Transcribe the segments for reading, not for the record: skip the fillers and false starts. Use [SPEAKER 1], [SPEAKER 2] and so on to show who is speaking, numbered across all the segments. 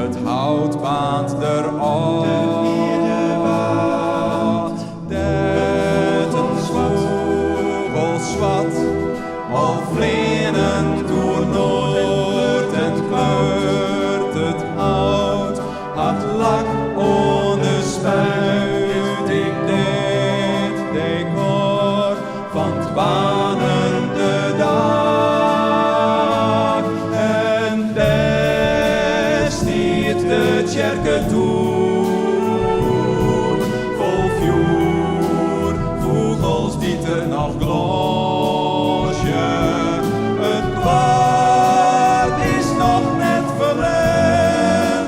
[SPEAKER 1] het hout baant erop. Dat een vogel zwart, al vliegend door Noord en kleurt het hout, had lak onder spuiting dit decor van het wanende dag. En daar stiert de kerke toe, vol vuur, vogels die er nog gloosje. Het kwaad is nog net verleden,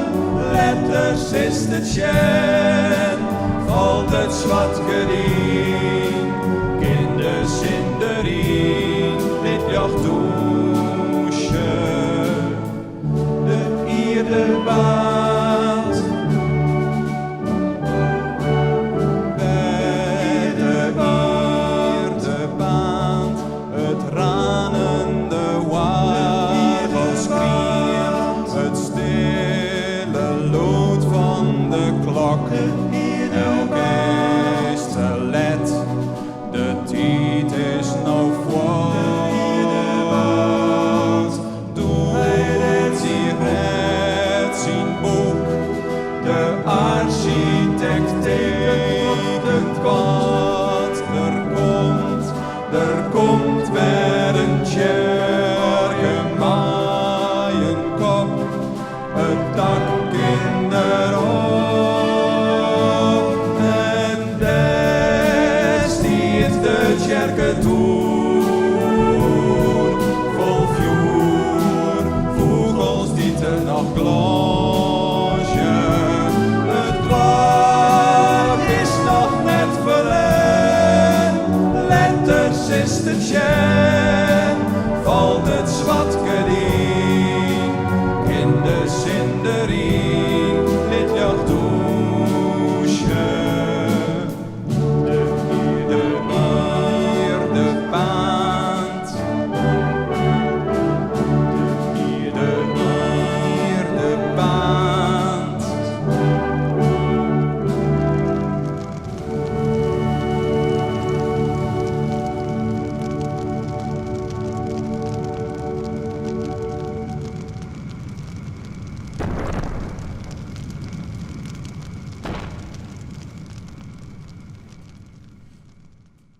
[SPEAKER 1] letters is de tjen, valt het zwart gedien, kinders in de rien, dit jacht douche, de ierde baat. Bij de ierde baat, het ranende wagelschreeuw, het stille lood van de klok. Elk is te let, de tijd is nou voort. Doet hij zijn boek, de architect tekent wat er komt weer een tjerke maaien kop, het dak in de roof. En daar stiert de tjerke toe, vol vuur, vogels die er nog gloeien.